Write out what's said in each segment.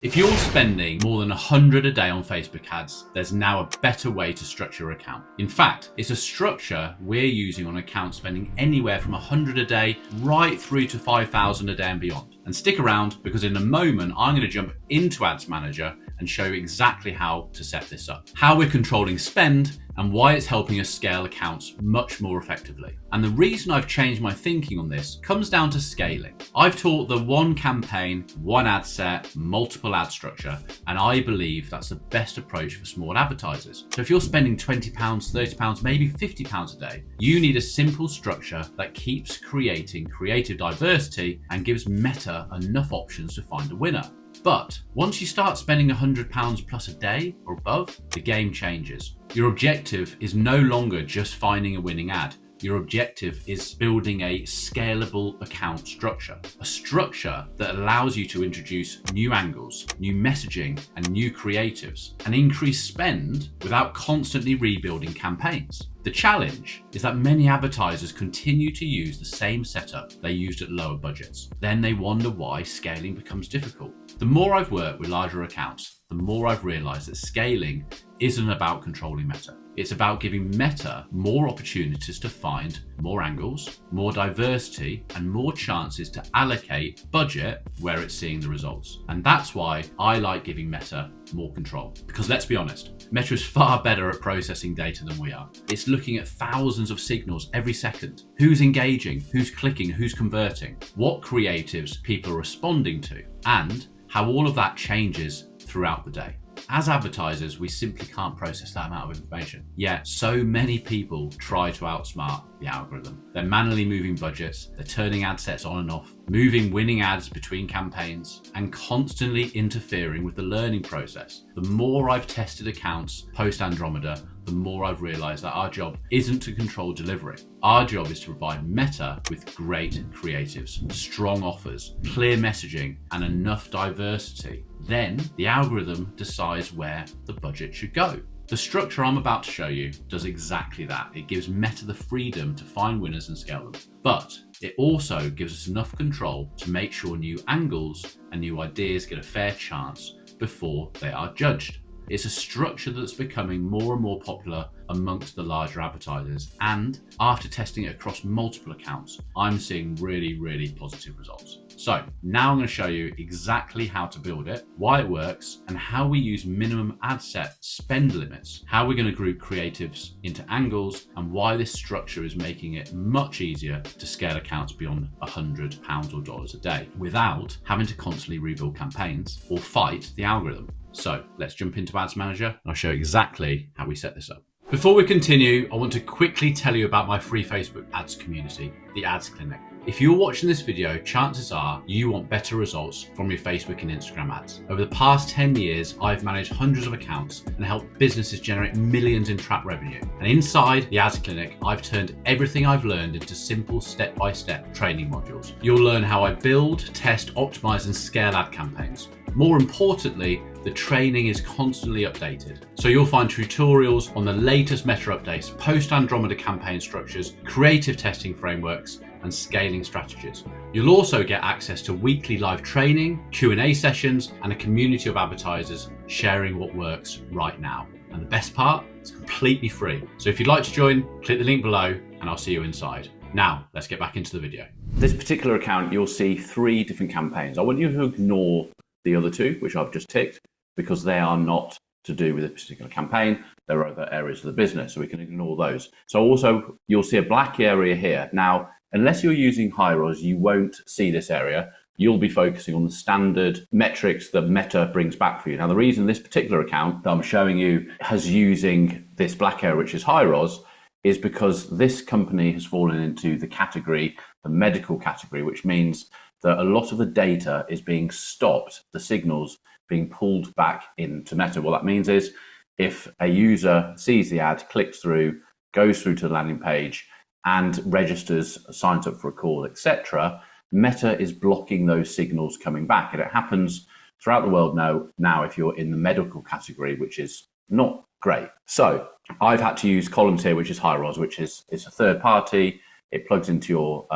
If you're spending more than 100 a day on Facebook ads, there's now a better way to structure your account. In fact, it's a structure we're using on accounts spending anywhere from 100 a day right through to 5,000 a day and beyond. And stick around, because in a moment, I'm going to jump into Ads Manager and show you exactly how to set this up, how we're controlling spend, and why it's helping us scale accounts much more effectively. And the reason I've changed my thinking on this comes down to scaling. I've taught the one campaign, one ad set, multiple ad structure, and I believe that's the best approach for small advertisers. So if you're spending £20, £30, maybe £50 a day, you need a simple structure that keeps creating creative diversity and gives Meta enough options to find a winner. But once you start spending £100 plus a day or above, the game changes. Your objective is no longer just finding a winning ad. Your objective is building a scalable account structure, a structure that allows you to introduce new angles, new messaging, and new creatives, and increase spend without constantly rebuilding campaigns. The challenge is that many advertisers continue to use the same setup they used at lower budgets. Then they wonder why scaling becomes difficult. The more I've worked with larger accounts, the more I've realized that scaling isn't about controlling Meta. It's about giving Meta more opportunities to find more angles, more diversity, and more chances to allocate budget where it's seeing the results. And that's why I like giving Meta more control. Because let's be honest, Meta is far better at processing data than we are. It's looking at thousands of signals every second. Who's engaging, who's clicking, who's converting, what creatives people are responding to, and how all of that changes throughout the day. As advertisers, we simply can't process that amount of information. Yet, so many people try to outsmart the algorithm. They're manually moving budgets, they're turning ad sets on and off, moving winning ads between campaigns, and constantly interfering with the learning process. The more I've tested accounts post Andromeda, the more I've realized that our job isn't to control delivery. Our job is to provide Meta with great creatives, strong offers, clear messaging, and enough diversity. Then the algorithm decides where the budget should go. The structure I'm about to show you does exactly that. It gives Meta the freedom to find winners and scale them. But it also gives us enough control to make sure new angles and new ideas get a fair chance before they are judged. It's a structure that's becoming more and more popular amongst the larger advertisers, and after testing it across multiple accounts, I'm seeing really positive results. So now I'm going to show you exactly how to build it, why it works, and how we use minimum ad set spend limits, how we're going to group creatives into angles, and why this structure is making it much easier to scale accounts beyond £100 or dollars a day without having to constantly rebuild campaigns or fight the algorithm. So let's jump into Ads Manager and I'll show you exactly how we set this up. Before we continue, I want to quickly tell you about my free Facebook ads community, the Ads Clinic. If you're watching this video, chances are you want better results from your Facebook and Instagram ads. Over the past 10 years, I've managed hundreds of accounts and helped businesses generate millions in track revenue. And inside the Ads Clinic, I've turned everything I've learned into simple step-by-step training modules. You'll learn how I build, test, optimize, and scale ad campaigns. More importantly, the training is constantly updated. So you'll find tutorials on the latest Meta updates, post-Andromeda campaign structures, creative testing frameworks, and scaling strategies. You'll also get access to weekly live training, Q&A sessions, and a community of advertisers sharing what works right now. And the best part, it's completely free. So if you'd like to join, click the link below and I'll see you inside. Now, let's get back into the video. This particular account, you'll see 3 different campaigns. I want you to ignore the other 2, which I've just ticked, because they are not to do with a particular campaign. There are other areas of the business, so we can ignore those. So also, you'll see a black area here. Now, unless you're using HighRos, you won't see this area. You'll be focusing on the standard metrics that Meta brings back for you. Now, the reason this particular account that I'm showing you has using this black area, which is HighRos, is because this company has fallen into the category, the medical category, which means that a lot of the data is being stopped, the signals being pulled back into Meta. What that means is if a user sees the ad, clicks through, goes through to the landing page and registers, signs up for a call, etc., Meta is blocking those signals coming back. And it happens throughout the world now if you're in the medical category, which is not great. So I've had to use columns here, which is HighRos, which is it's a third party. It plugs into your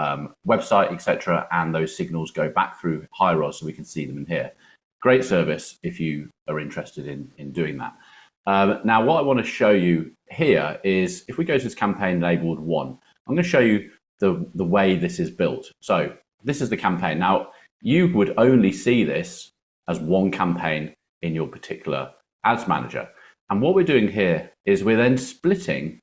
website, etc., and those signals go back through HighRos so we can see them in here. Great service if you are interested in doing that. Now, what I want to show you here is if we go to this campaign labeled 1, I'm going to show you the way this is built. So this is the campaign. Now, you would only see this as one campaign in your particular ads manager. And what we're doing here is we're then splitting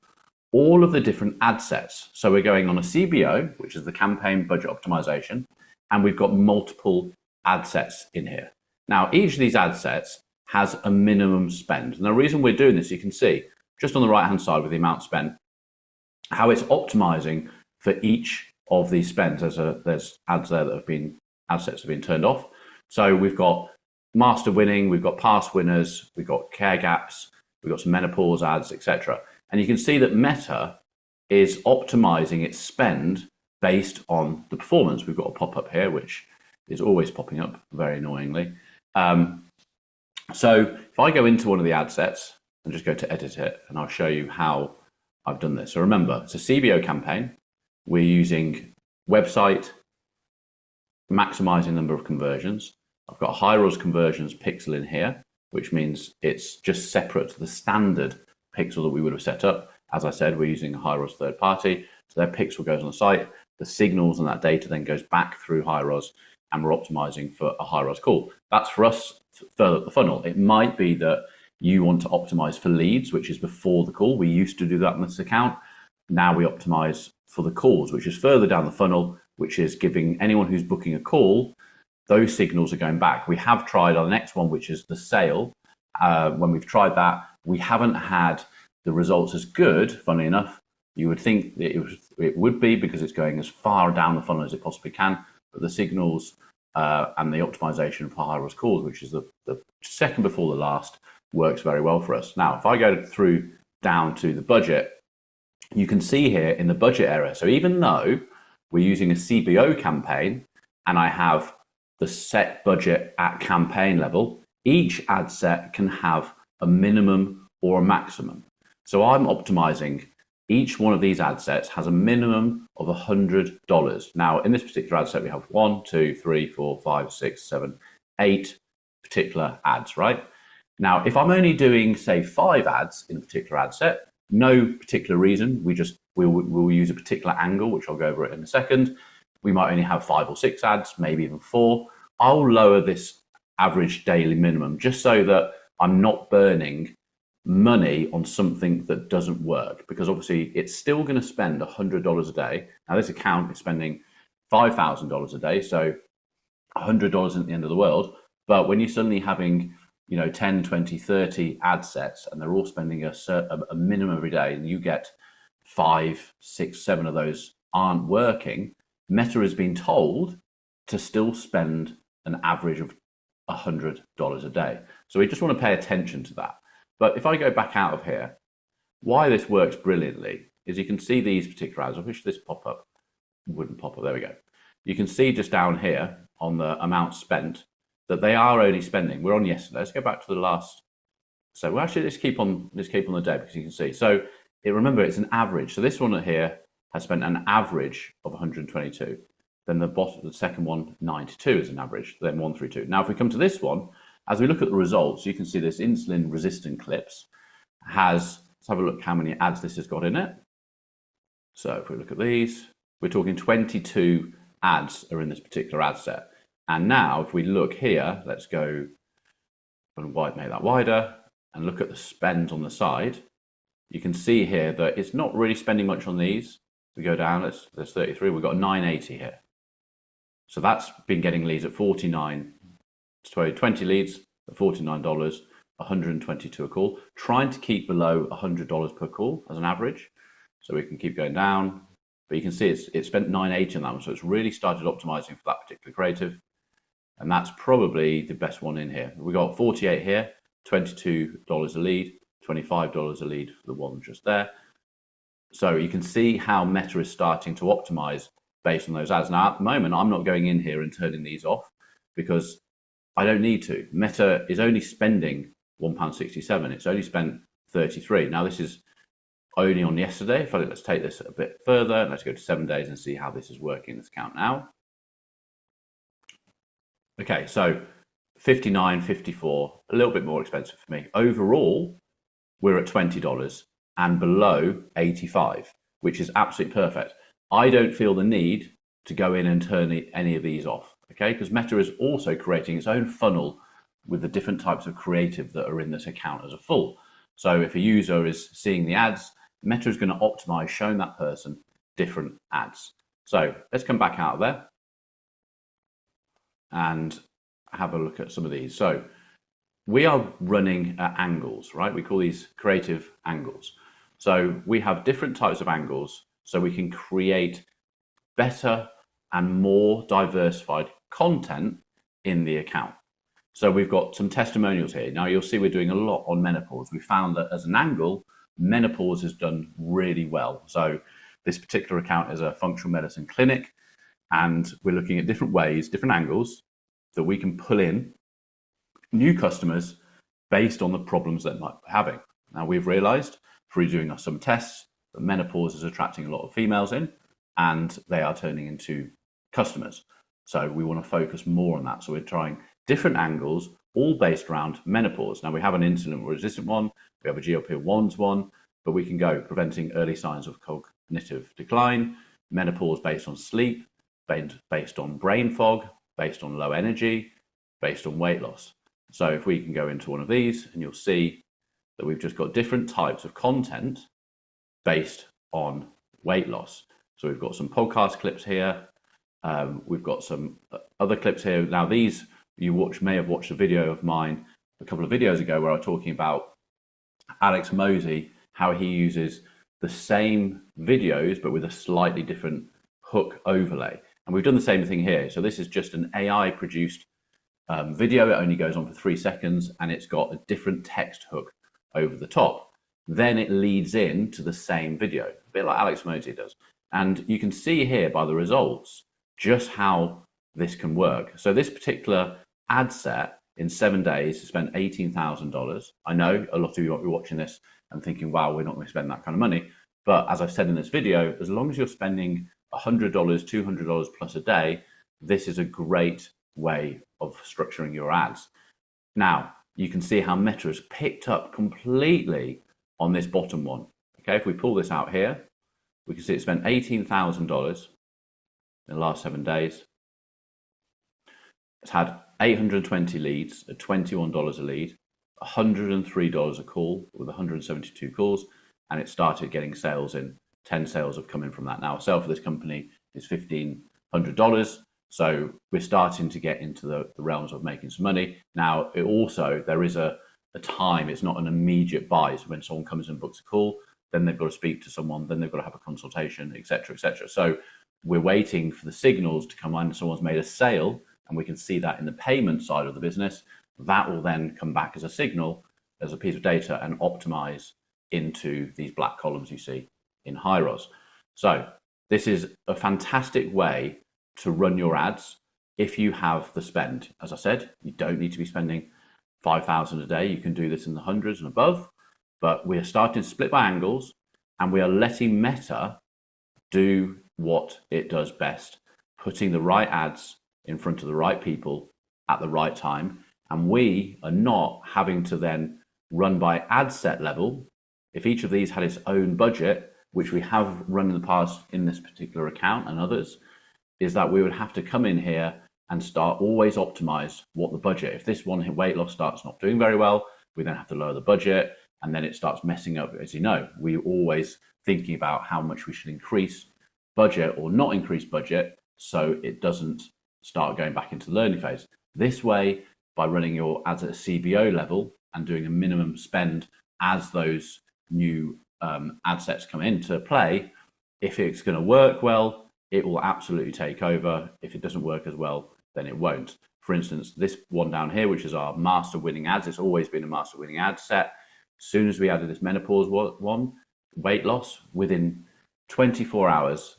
all of the different ad sets. So we're going on a CBO, which is the campaign budget optimization, and we've got multiple ad sets in here. Now, each of these ad sets has a minimum spend. And the reason we're doing this, you can see just on the right-hand side with the amount spent, how it's optimizing for each of these spends. There's ads there that have been, ad sets have been turned off. So we've got master winning, we've got past winners, we've got care gaps, we've got some menopause ads, etc. And you can see that Meta is optimizing its spend based on the performance. We've got a pop-up here, which is always popping up very annoyingly. So if I go into one of the ad sets and just go to edit it, and I'll show you how I've done this. So remember, it's a CBO campaign. We're using website, maximizing number of conversions. I've got high res conversions pixel in here, which means it's just separate to the standard pixel that we would have set up. As I said, we're using a high res third party. So their pixel goes on the site. The signals and that data then goes back through high res, and we're optimizing for a high res call. That's for us further up the funnel. It might be that you want to optimize for leads, which is before the call. We used to do that in this account. Now we optimize for the calls, which is further down the funnel, which is giving anyone who's booking a call, those signals are going back. We have tried our next one, which is the sale. When we've tried that, we haven't had the results as good, funnily enough. You would think that it would be because it's going as far down the funnel as it possibly can, but the signals and the optimization for high res calls, which is the second before the last, works very well for us. Now, if I go through down to the budget, you can see here in the budget area. So even though we're using a CBO campaign and I have the set budget at campaign level, each ad set can have a minimum or a maximum. So I'm optimizing each one of these ad sets has a minimum of $100. Now, in this particular ad set, we have 1, 2, 3, 4, 5, 6, 7, 8 particular ads, right? Now, if I'm only doing, say, 5 ads in a particular ad set, no particular reason, we'll use a particular angle, which I'll go over it in a second. We might only have 5 or 6 ads, maybe even 4. I'll lower this average daily minimum just so that I'm not burning money on something that doesn't work, because obviously it's still going to spend $100 a day. Now, this account is spending $5,000 a day, so $100 isn't the end of the world. But when you're suddenly having 10, 20, 30 ad sets and they're all spending a minimum every day, and you get 5, 6, 7 of those aren't working, Meta has been told to still spend an average of $100 a day. So we just want to pay attention to that. But if I go back out of here, why this works brilliantly is you can see these particular ads. I wish this pop-up wouldn't pop up. There we go. You can see just down here on the amount spent that they are only spending. We're on yesterday. Let's go back to the last. So well, actually, let's keep on the day, because you can see. So remember, it's an average. So this one here has spent an average of 122. Then the second one, 92 is an average. Then 1 through 2. Now, if we come to this one, as we look at the results, you can see this insulin resistant clips let's have a look how many ads this has got in it. So if we look at these, we're talking 22 ads are in this particular ad set. And now if we look here, let's go and make that wider and look at the spend on the side. You can see here that it's not really spending much on these. We go down, there's 33, we've got 980 here. So that's been getting leads at 49. 20 leads at $49, 122 a call, trying to keep below $100 per call as an average. So we can keep going down, but you can see it's spent 980 on that one. So it's really started optimizing for that particular creative. And that's probably the best one in here. We got 48 here, $22 a lead, $25 a lead for the one just there. So you can see how Meta is starting to optimize based on those ads. Now, at the moment, I'm not going in here and turning these off because I don't need to. Meta is only spending £1.67. It's only spent 33. Now, this is only on yesterday. Let's take this a bit further. Let's go to 7 days and see how this is working in this account now. Okay, so $59, $54, a little bit more expensive for me. Overall, we're at $20 and below 85, which is absolutely perfect. I don't feel the need to go in and turn any of these off, okay? Because Meta is also creating its own funnel with the different types of creative that are in this account as a full. So if a user is seeing the ads, Meta is going to optimize showing that person different ads. So let's come back out of there and have a look at some of these. So we are running at angles, right? We call these creative angles. So we have different types of angles so we can create better and more diversified content in the account. So we've got some testimonials here. Now you'll see we're doing a lot on menopause. We found that as an angle, menopause has done really well. So this particular account is a functional medicine clinic, and we're looking at different ways, different angles that we can pull in new customers based on the problems that might be having. Now we've realized through doing some tests that menopause is attracting a lot of females in, and they are turning into customers. So we want to focus more on that. So we're trying different angles, all based around menopause. Now we have an insulin resistant one, we have a GLP-1s one, but we can go preventing early signs of cognitive decline, menopause based on sleep, based on brain fog, based on low energy, based on weight loss. So if we can go into one of these, and you'll see that we've just got different types of content based on weight loss. So we've got some podcast clips here. We've got some other clips here. Now these you may have watched a video of mine a couple of videos ago where I was talking about Alex Mosey, how he uses the same videos but with a slightly different hook overlay. And we've done the same thing here. So this is just an AI produced video. It only goes on for 3 seconds and it's got a different text hook over the top. Then it leads in to the same video, a bit like Alex Mosey does. And you can see here by the results just how this can work. So this particular ad set in 7 days spent $18,000. I know a lot of you might be watching this and thinking, wow, we're not going to spend that kind of money. But as I've said in this video, as long as you're spending $100, $200 plus a day, this is a great way of structuring your ads. Now, you can see how Meta has picked up completely on this bottom one. Okay, if we pull this out here, we can see it spent $18,000 in the last 7 days. It's had 820 leads at $21 a lead, $103 a call with 172 calls, and it started getting sales in. 10 sales have come in from that. Now, a sale for this company is $1,500. So we're starting to get into the realms of making some money. Now, there is a time, it's not an immediate buy. So when someone comes and books a call, then they've got to speak to someone, then they've got to have a consultation, et cetera, et cetera. So we're waiting for the signals to come on. Someone's made a sale, and we can see that in the payment side of the business. That will then come back as a signal, as a piece of data, and optimize into these black columns you see in HiROS. So this is a fantastic way to run your ads if you have the spend. As I said, you don't need to be spending $5,000 a day. You can do this in the hundreds and above, but we are starting to split by angles, and we are letting Meta do what it does best, putting the right ads in front of the right people at the right time. And we are not having to then run by ad set level. If each of these had its own budget, which we have run in the past in this particular account and others, is that we would have to come in here and start always optimize what the budget. If this one weight loss starts not doing very well, we then have to lower the budget, and then it starts messing up. As you know, we're always thinking about how much we should increase budget or not increase budget so it doesn't start going back into the learning phase. This way, by running your ads at a CBO level and doing a minimum spend as those new ad sets come into play, if it's going to work well, it will absolutely take over. If it doesn't work as well, then it won't. For instance, this one down here, which is our master winning ads, it's always been a master winning ad set. As soon as we added this menopause one, weight loss, within 24 hours,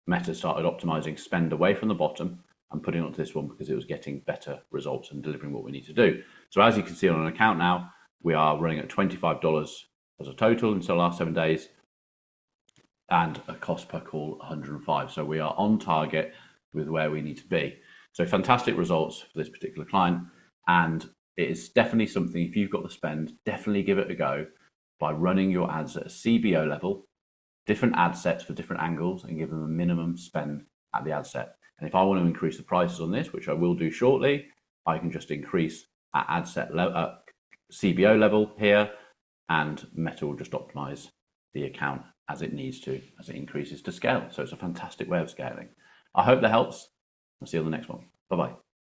Meta started optimizing spend away from the bottom and putting it onto this one because it was getting better results and delivering what we need to do. So as you can see on an account now, we are running at $25 as a total until the last 7 days, and a cost per call 105. So we are on target with where we need to be. So fantastic results for this particular client. And it is definitely something, if you've got the spend, definitely give it a go by running your ads at a CBO level, different ad sets for different angles, and give them a minimum spend at the ad set. And if I want to increase the prices on this, which I will do shortly, I can just increase at ad set level, CBO level here, and Meta will just optimize the account as it needs to, as it increases to scale. So it's a fantastic way of scaling. I hope that helps. I'll see you on the next one. Bye-bye.